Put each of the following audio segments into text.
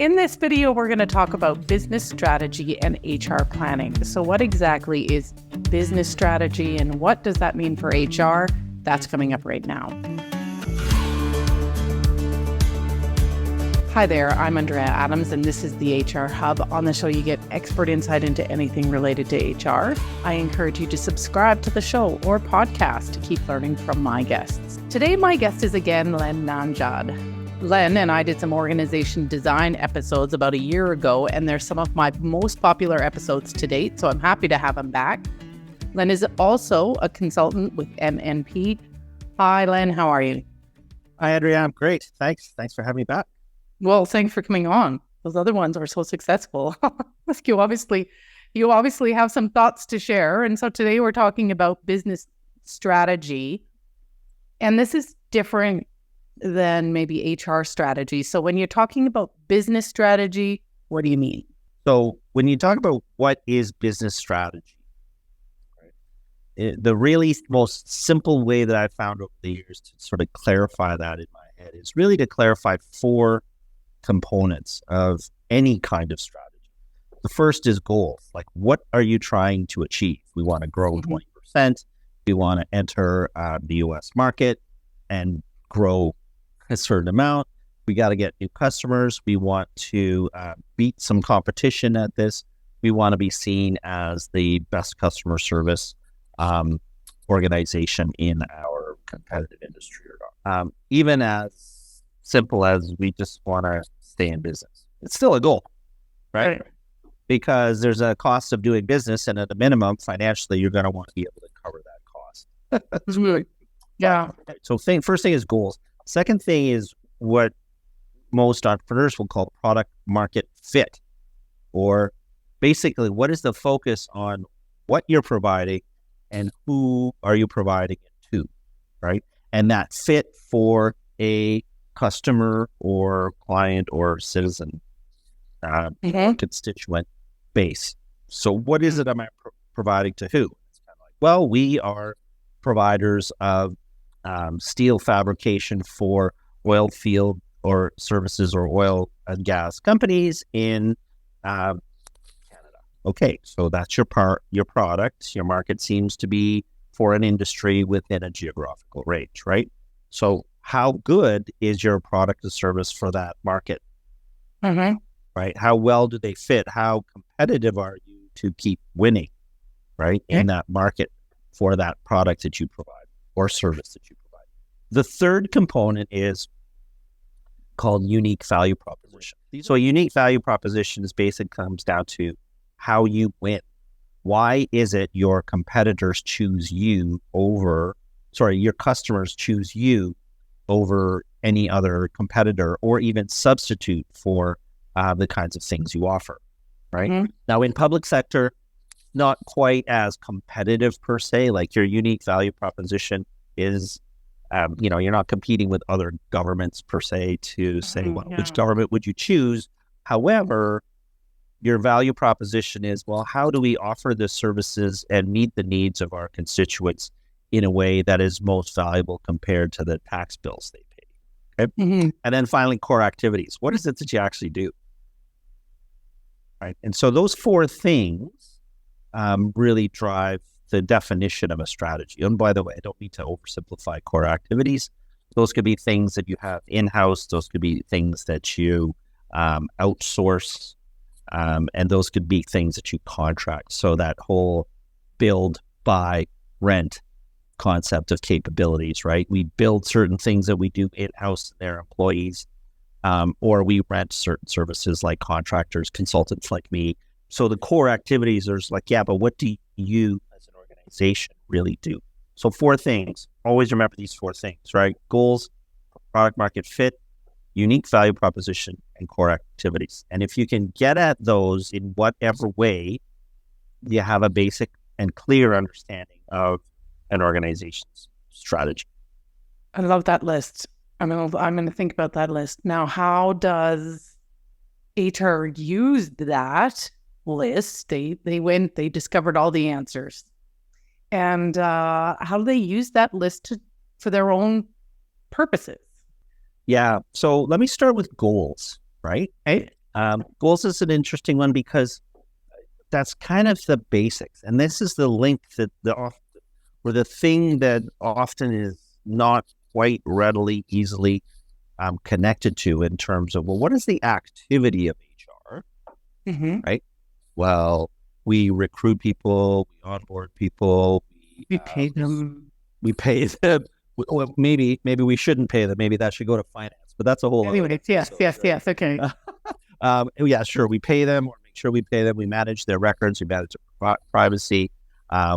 In this video, we're going to talk about business strategy and HR planning. So what exactly is business strategy and what does that mean for HR? That's coming up right now. Hi there, I'm Andrea Adams, and this is the HR Hub. On the show, you get expert insight into anything related to HR. I encourage you to subscribe to the show or podcast to keep learning from my guests. Today, my guest is again Len Nanjad. Len and I did some organization design episodes about a year ago, and they're some of my most popular episodes to date, so I'm happy to have him back. Len is also a consultant with MNP. Hi, Len. How are you? Hi, Andrea. I'm great. Thanks for having me back. Well, thanks for coming on. Those other ones are so successful. You obviously have some thoughts to share. And so today we're talking about business strategy. And this is different than maybe HR strategy. So when you're talking about business strategy, what do you mean? So when you talk about what is business strategy, the really most simple way that I've found over the years to sort of clarify that in my head is really to clarify four components of any kind of strategy. The first is goals. Like, what are you trying to achieve? We want to grow 20%. We want to enter the US market and grow a certain amount. We got to get new customers. We want to beat some competition at this. We want to be seen as the best customer service organization in our competitive industry. Even as simple as we just want to stay in business. It's still a goal, right? Because there's a cost of doing business, and at a minimum, financially, you're going to want to be able to cover that cost. Yeah. So first thing is goals. Second thing is what most entrepreneurs will call product market fit, or basically what is the focus on what you're providing and who are you providing it to, right? And that fit for a customer or client or citizen constituent base. So what is it am I providing to who? It's kind of like, well, we are providers of steel fabrication for oil field or services or oil and gas companies in Canada. Okay, so that's your product. Your market seems to be for an industry within a geographical range, right? So how good is your product or service for that market? Right? How well do they fit? How competitive are you to keep winning, right, in that market for that product that you provide or service that you provide? The third component is called unique value proposition. So a unique value proposition is basically comes down to how you win. Why is it your competitors choose you your customers choose you over any other competitor or even substitute for the kinds of things you offer, right? Now in public sector, not quite as competitive per se, like your unique value proposition is, you're not competing with other governments per se to say, which government would you choose? However, your value proposition is, well, how do we offer the services and meet the needs of our constituents in a way that is most valuable compared to the tax bills they pay? Okay? And then finally, core activities. What is it that you actually do? Right. And so those four things really drive the definition of a strategy. And by the way, I don't need to oversimplify core activities. Those could be things that you have in-house. Those could be things that you outsource. And those could be things that you contract. So that whole build, buy, rent concept of capabilities, right? We build certain things that we do in-house to their employees, or we rent certain services like contractors, consultants like me. So the core activities, there's like, but what do you as an organization really do? So four things. Always remember these four things, right? Goals, product market fit, unique value proposition, and core activities. And if you can get at those in whatever way, you have a basic and clear understanding of an organization's strategy. I love that list. I'm going to think about that list. Now, how does HR use that list? They discovered all the answers. And how do they use that list for their own purposes? Yeah. So let me start with goals, right? Goals is an interesting one because that's kind of the basics. And this is the link that or the thing that often is not quite readily, easily connected to in terms of, well, what is the activity of HR, right? Well, we recruit people, we onboard people, We pay them. we pay them. Well, maybe we shouldn't pay them. Maybe that should go to finance, but that's a whole other Anyways, yes, okay. yeah, sure. We pay them or make sure we pay them. We manage their records. We manage their privacy.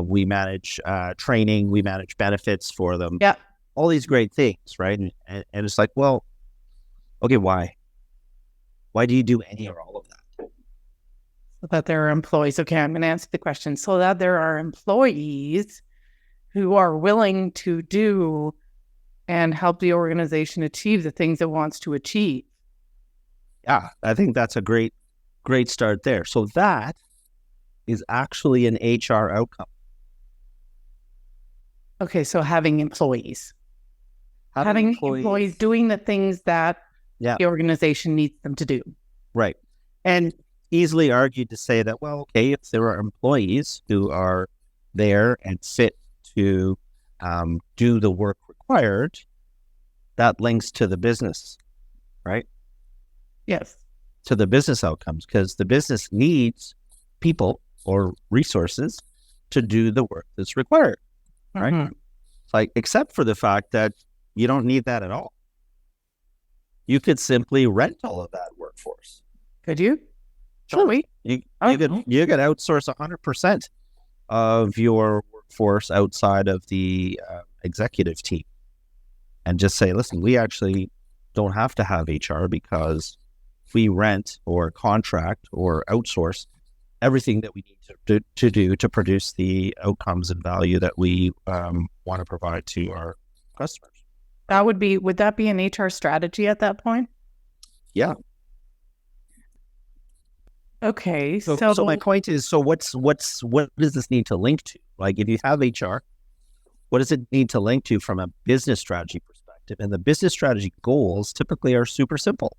We manage training. We manage benefits for them. Yeah. All these great things, right? And it's like, well, okay, why? Why do you do any or all of that? So that there are employees. Okay, I'm going to answer the question. So that there are employees who are willing to do and help the organization achieve the things it wants to achieve. Yeah, I think that's a great start there. So that is actually an HR outcome. Okay, so having employees. Having employees doing the things that the organization needs them to do. Right. And easily argued to say that, well, okay, if there are employees who are there and fit to do the work required, that links to the business, right? Yes. To the business outcomes, because the business needs people or resources to do the work that's required, right? Like, except for the fact that you don't need that at all. You could simply rent all of that workforce. Could you? Sure. You could outsource 100% of your workforce outside of the executive team and just say, listen, we actually don't have to have HR because we rent or contract or outsource everything that we need to do to produce the outcomes and value that we want to provide to our customers. Would that be an HR strategy at that point? Yeah. Okay. So my point is, so what does this need to link to? Like, if you have HR, what does it need to link to from a business strategy perspective? And the business strategy goals typically are super simple,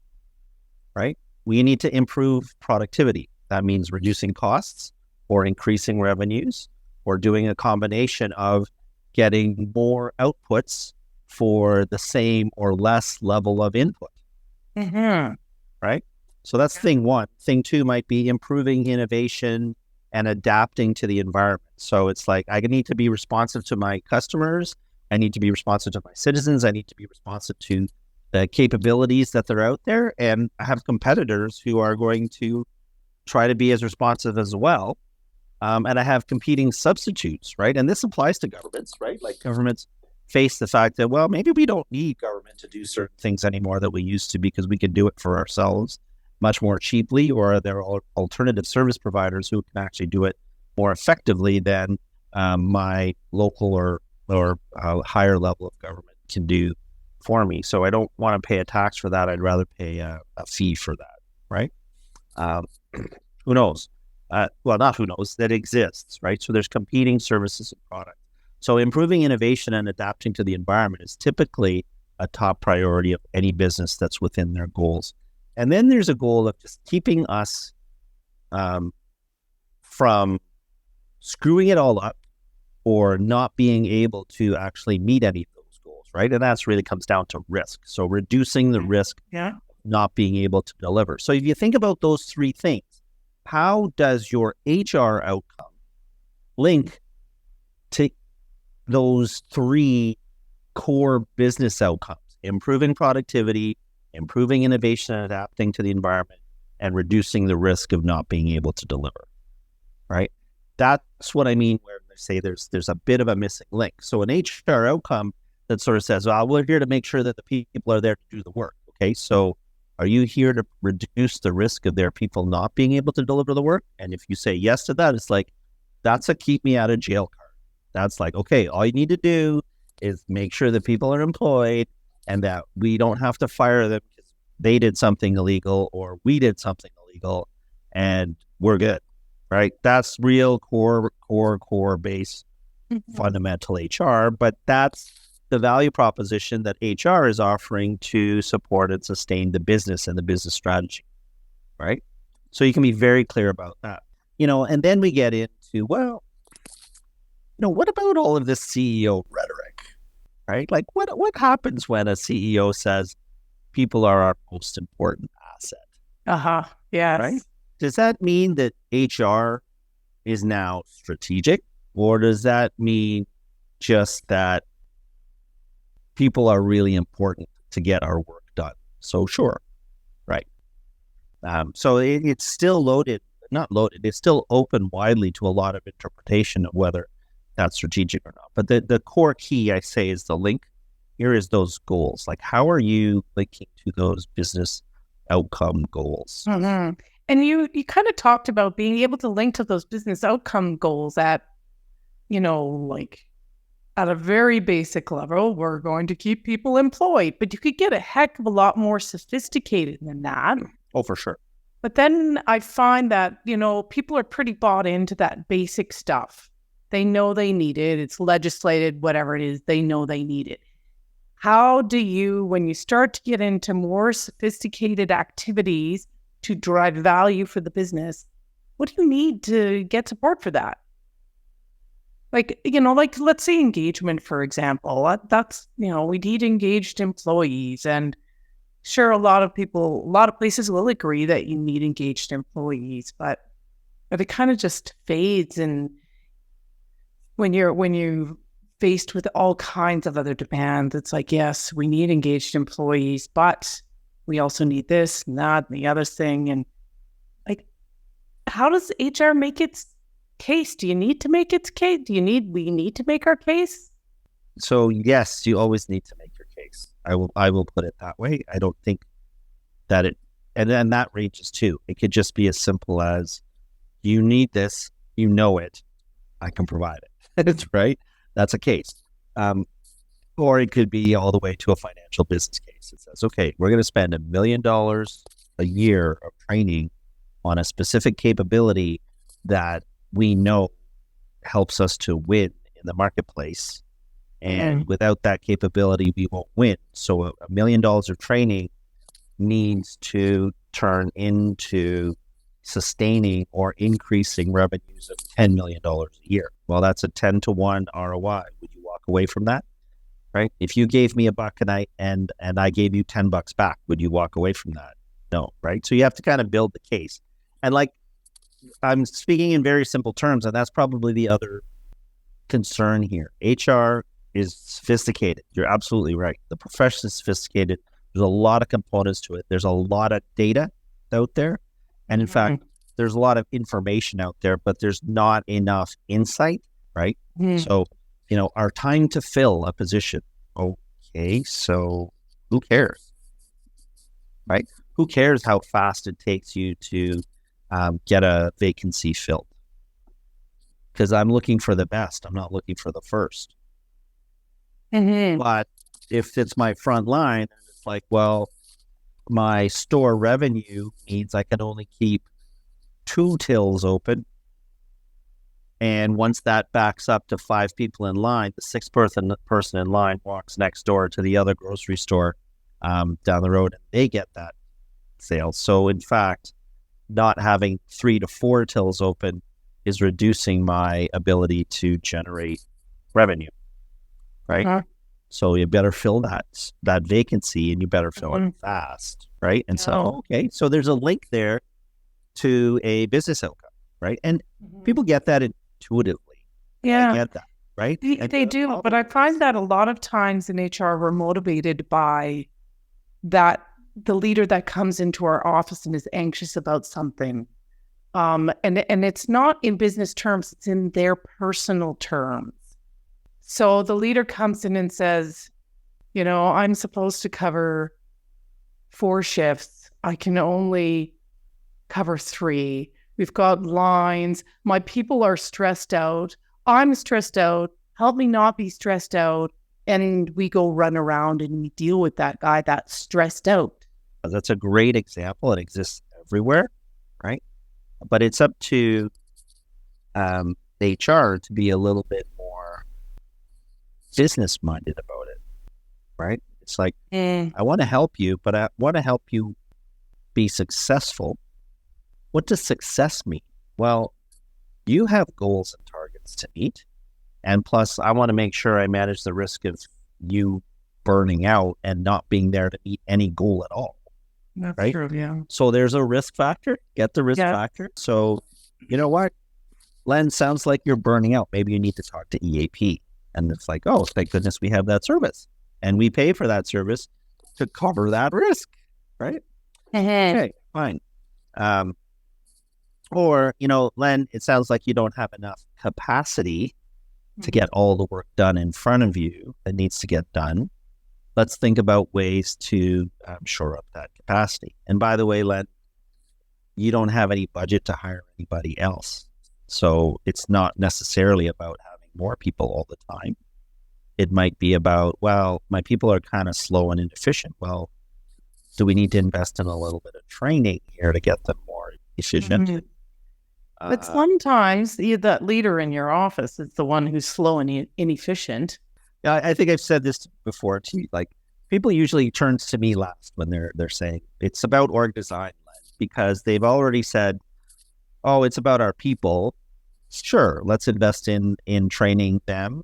right? We need to improve productivity. That means reducing costs or increasing revenues or doing a combination of getting more outputs for the same or less level of input, right? So that's thing one. Thing two might be improving innovation and adapting to the environment. So it's like, I need to be responsive to my customers. I need to be responsive to my citizens. I need to be responsive to the capabilities that are out there. And I have competitors who are going to try to be as responsive as well. And I have competing substitutes, right? And this applies to governments, right? Like, governments face the fact that, well, maybe we don't need government to do certain things anymore that we used to because we can do it for ourselves much more cheaply, or there are alternative service providers who can actually do it more effectively than my local or higher level of government can do for me. So I don't want to pay a tax for that. I'd rather pay a fee for that, right? Who knows? Well, not who knows, that exists, right? So there's competing services and products. So improving innovation and adapting to the environment is typically a top priority of any business that's within their goals. And then there's a goal of just keeping us from screwing it all up or not being able to actually meet any of those goals, right? And that's really comes down to risk. So reducing the risk of not being able to deliver. So if you think about those three things, how does your HR outcome link to those three core business outcomes? Improving productivity, improving innovation and adapting to the environment, and reducing the risk of not being able to deliver, right? That's what I mean when I say there's a bit of a missing link. So an HR outcome that sort of says, well, we're here to make sure that the people are there to do the work. Okay, so are you here to reduce the risk of their people not being able to deliver the work? And if you say yes to that, it's like, that's a keep me out of jail card. That's like, okay, all you need to do is make sure that people are employed and that we don't have to fire them because they did something illegal or we did something illegal, and we're good, right? That's real core base, fundamental HR, but that's the value proposition that HR is offering to support and sustain the business and the business strategy. right? So you can be very clear about that. And then we get into, well, what about all of this CEO rhetoric, right? Like what happens when a CEO says people are our most important asset, right? Yes. Does that mean that HR is now strategic, or does that mean just that people are really important to get our work done? So sure, right. So it's still not loaded. It's still open widely to a lot of interpretation of whether that's strategic or not. But the core key, I say, is the link. Here is those goals. Like, how are you linking to those business outcome goals? Mm-hmm. And you kind of talked about being able to link to those business outcome goals at, like at a very basic level. We're going to keep people employed, but you could get a heck of a lot more sophisticated than that. Oh, for sure. But then I find that, people are pretty bought into that basic stuff. They know they need it. It's legislated, whatever it is, they know they need it. How do you, when you start to get into more sophisticated activities to drive value for the business, what do you need to get support for that? Like, let's say engagement, for example. That's, we need engaged employees. And sure, a lot of places will agree that you need engaged employees, but it kind of just fades. And when you're faced with all kinds of other demands, it's like, yes, we need engaged employees, but we also need this and that and the other thing. And like, how does HR make its case? Do you need to make its case? We need to make our case? So yes, you always need to make your case. I will put it that way. I don't think that and then that ranges too. It could just be as simple as, you need this, it, I can provide it. That's right. That's a case. Or it could be all the way to a financial business case. It says, okay, we're going to spend $1 million a year of training on a specific capability that we know helps us to win in the marketplace. And without that capability, we won't win. So $1 million of training needs to turn into sustaining or increasing revenues of $10 million a year. Well, that's a 10 to 1 ROI. Would you walk away from that? Right? If you gave me $1 and I gave you $10 back, would you walk away from that? No, right? So you have to kind of build the case. And like, I'm speaking in very simple terms, and that's probably the other concern here. HR is sophisticated. You're absolutely right. The profession is sophisticated. There's a lot of components to it. There's a lot of data out there. And in fact, there's a lot of information out there, but there's not enough insight, right? So, our time to fill a position. Okay, so who cares, right? Who cares how fast it takes you to get a vacancy filled? Because I'm looking for the best. I'm not looking for the first. But if it's my front line, it's like, well, my store revenue means I can only keep 2 tills open. And once that backs up to 5 people in line, the 6th person in line walks next door to the other grocery store down the road, and they get that sale. So in fact, not having 3 to 4 tills open is reducing my ability to generate revenue, right? So you better fill that vacancy, and you better fill it fast, right? And so, okay, so there's a link there to a business outcome, right? And people get that intuitively. Yeah. They get that, right? They do, but I find that a lot of times in HR, we're motivated by that, the leader that comes into our office and is anxious about something. And it's not in business terms, it's in their personal terms. So the leader comes in and says, I'm supposed to cover 4 shifts. I can only cover 3. We've got lines. My people are stressed out. I'm stressed out. Help me not be stressed out. And we go run around and we deal with that guy that's stressed out. That's a great example. It exists everywhere, right? But it's up to HR to be a little bit more business-minded about it, right? It's like, I want to help you, but I want to help you be successful. what does success mean? Well, you have goals and targets to meet. And plus, I want to make sure I manage the risk of you burning out and not being there to meet any goal at all. That's right? true. Yeah. So there's a risk factor. Get the risk Yeah. factor. So, you know what? Len, sounds like you're burning out. Maybe you need to talk to EAP. And it's like, oh, thank goodness we have that service. And we pay for that service to cover that risk, right? Okay, fine. Or, Len, it sounds like you don't have enough capacity to get all the work done in front of you that needs to get done. Let's think about ways to shore up that capacity. And by the way, Len, you don't have any budget to hire anybody else. So it's not necessarily about having more people all the time. It might be about, well, my people are kind of slow and inefficient. Well, do we need to invest in a little bit of training here to get them more efficient? Mm-hmm. But sometimes that leader in your office is the one who's slow and inefficient. Yeah, I think I've said this before to you. Like, people usually turn to me last when they're saying it's about org design, because they've already said, oh, it's about our people. Sure, let's invest in training them.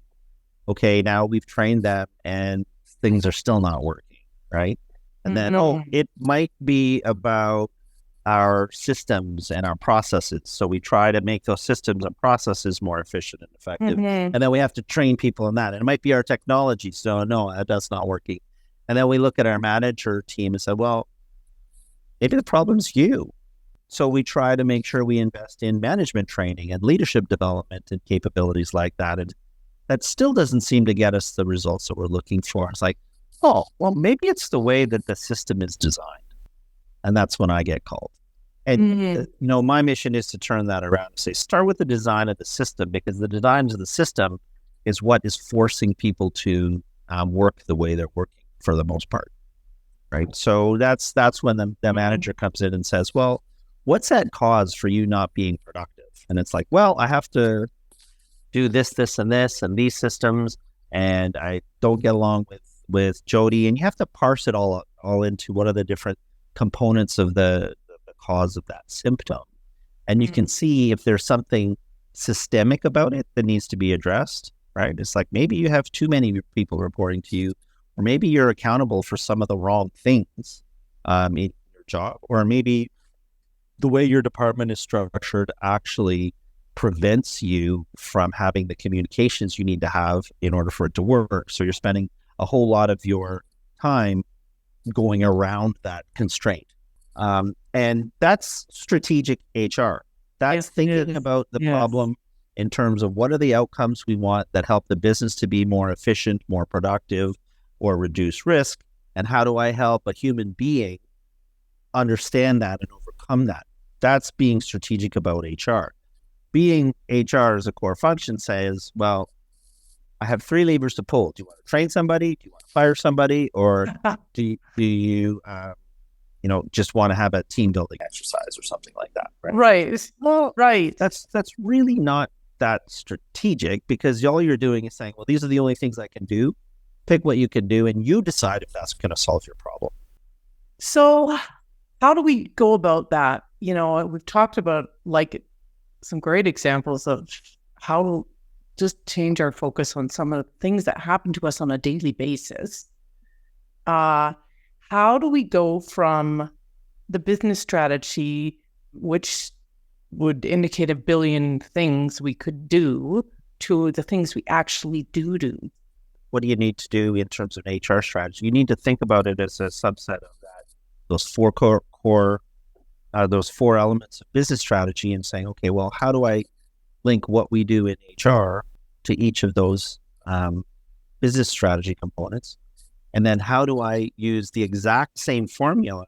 Okay, now we've trained them and things are still not working, right? And then, it might be about our systems and our processes. So we try to make those systems and processes more efficient and effective. And then we have to train people in that. And it might be our technology. So no, that's not working. And then we look at our manager team and say, well, maybe the problem's you. So we try to make sure we invest in management training and leadership development and capabilities like that. And that still doesn't seem to get us the results that we're looking for. It's like, oh, well, maybe it's the way that the system is designed. And that's when I get called. And, my mission is to turn that around and say, start with the design of the system, because the design of the system is what is forcing people to work the way they're working for the most part. Right. So that's when the manager comes in and says, well, what's that cause for you not being productive? And it's like, well, I have to do this, and this, and these systems, and I don't get along with Jody. And you have to parse it all into what are the different components of the cause of that symptom. And you can see if there's something systemic about it that needs to be addressed, right? It's like, maybe you have too many people reporting to you, or maybe you're accountable for some of the wrong things in your job, or maybe the way your department is structured actually prevents you from having the communications you need to have in order for it to work. So you're spending a whole lot of your time going around that constraint. And that's strategic HR. That's thinking about the problem in terms of what are the outcomes we want that help the business to be more efficient, more productive, or reduce risk. And how do I help a human being understand that and overcome that? That's being strategic about HR. Being HR as a core function says, well, I have three levers to pull. Do you want to train somebody? Do you want to fire somebody? Or do you just want to have a team building exercise or something like that? Right. Well, right. That's really not that strategic, because all you're doing is saying, well, these are the only things I can do. Pick what you can do, and you decide if that's going to solve your problem. So how do we go about that? We've talked about some great examples of how to just change our focus on some of the things that happen to us on a daily basis. How do we go from the business strategy, which would indicate 1 billion things we could do, to the things we actually do? What do you need to do in terms of an HR strategy? You need to think about it as a subset of that, those four those four elements of business strategy, and saying, okay, well, how do I link what we do in HR to each of those business strategy components? And then how do I use the exact same formula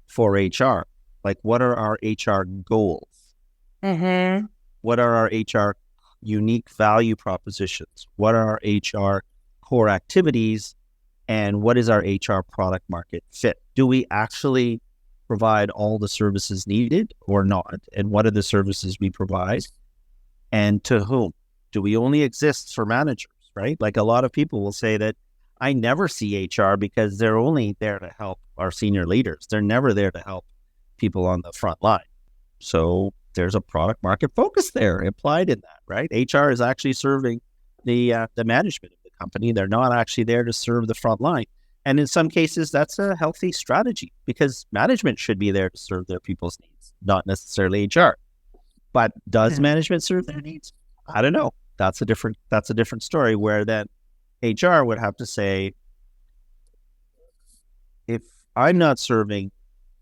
for HR? Like, what are our HR goals? What are our HR unique value propositions? What are our HR core activities? And what is our HR product market fit? Do we actually provide all the services needed or not? And what are the services we provide? And to whom? Do we only exist for managers, right? Like, a lot of people will say that I never see HR because they're only there to help our senior leaders. They're never there to help people on the front line. So there's a product market focus there implied in that, right? HR is actually serving the management of the company. They're not actually there to serve the front line. And in some cases, that's a healthy strategy because management should be there to serve their people's needs, not necessarily HR. But does management serve their needs? I don't know. That's a different story where then HR would have to say, if I'm not serving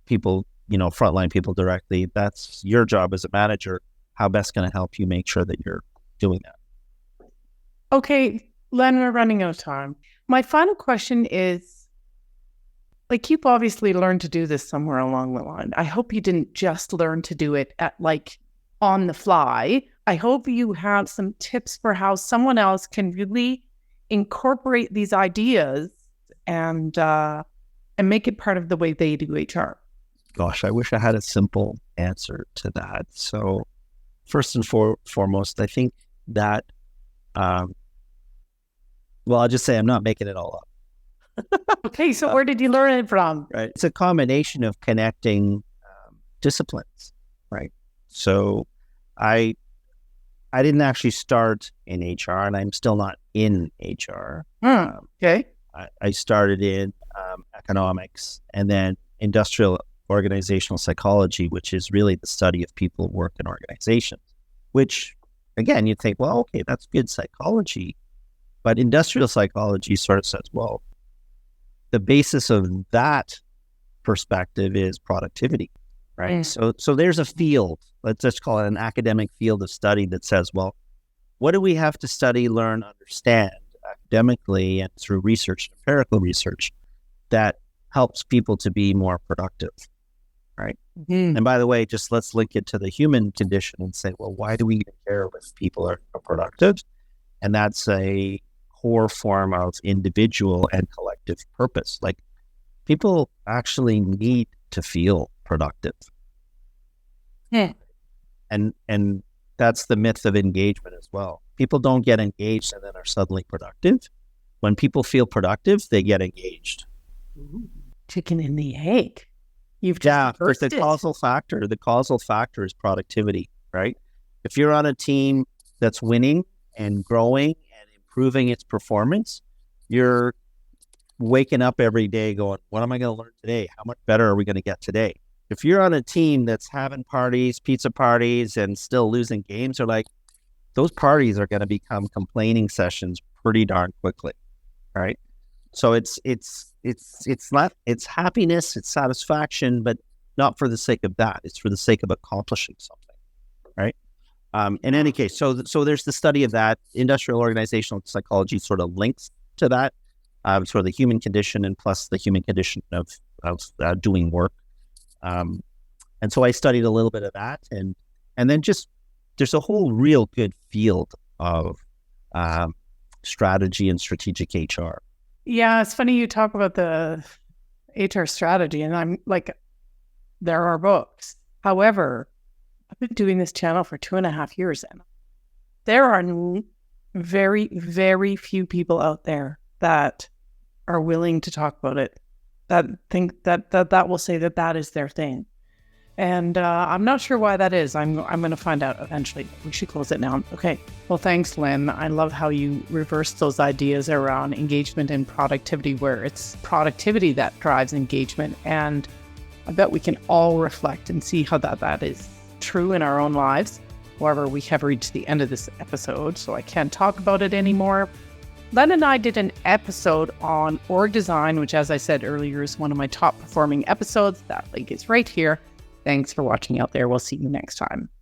people, frontline people directly, that's your job as a manager. How best can I help you make sure that you're doing that? Okay, Len, we're running out of time. My final question is, you've obviously learned to do this somewhere along the line. I hope you didn't just learn to do it at on the fly. I hope you have some tips for how someone else can really incorporate these ideas and make it part of the way they do HR. Gosh, I wish I had a simple answer to that. So first and foremost, I think that, I'll just say I'm not making it all up. Okay, so where did you learn it from? Right. It's a combination of connecting disciplines, right? So I didn't actually start in HR, and I'm still not in HR. Okay. I started in economics and then industrial organizational psychology, which is really the study of people, work, and organizations, which, again, you'd think, well, okay, that's good psychology. But industrial psychology sort of says, well, the basis of that perspective is productivity, right? So there's a field, let's just call it an academic field of study that says, well, what do we have to study, learn, understand academically and through research, empirical research, that helps people to be more productive, right? And by the way, just let's link it to the human condition and say, well, why do we even care if people are productive? And that's a core form of individual and collective purpose. People actually need to feel productive. And that's the myth of engagement as well. People don't get engaged and then are suddenly productive. When people feel productive, they get engaged. Ooh, chicken and the egg. You've just the causal factor. The causal factor is productivity, right? If you're on a team that's winning and growing and improving its performance, you're waking up every day going, what am I going to learn today? How much better are we going to get today? If you're on a team that's having parties, pizza parties, and still losing games, those parties are going to become complaining sessions pretty darn quickly, right? So it's happiness, it's satisfaction, but not for the sake of that. It's for the sake of accomplishing something, right? In any case, so there's the study of that. Industrial organizational psychology sort of links to that, sort of the human condition and plus the human condition of doing work. And so I studied a little bit of that, and then just there's a whole real good field of strategy and strategic HR. Yeah, it's funny you talk about the HR strategy, and I'm there are books. However, I've been doing this channel for 2.5 years, and there are very, very few people out there that are willing to talk about it, that think that will say that is their thing. And I'm not sure why that is. I'm going to find out eventually. We should close it now. Okay. Well, thanks, Len. I love how you reversed those ideas around engagement and productivity, where it's productivity that drives engagement. And I bet we can all reflect and see how that is true in our own lives. However, we have reached the end of this episode, so I can't talk about it anymore. Len and I did an episode on org design, which, as I said earlier, is one of my top performing episodes. That link is right here. Thanks for watching out there. We'll see you next time.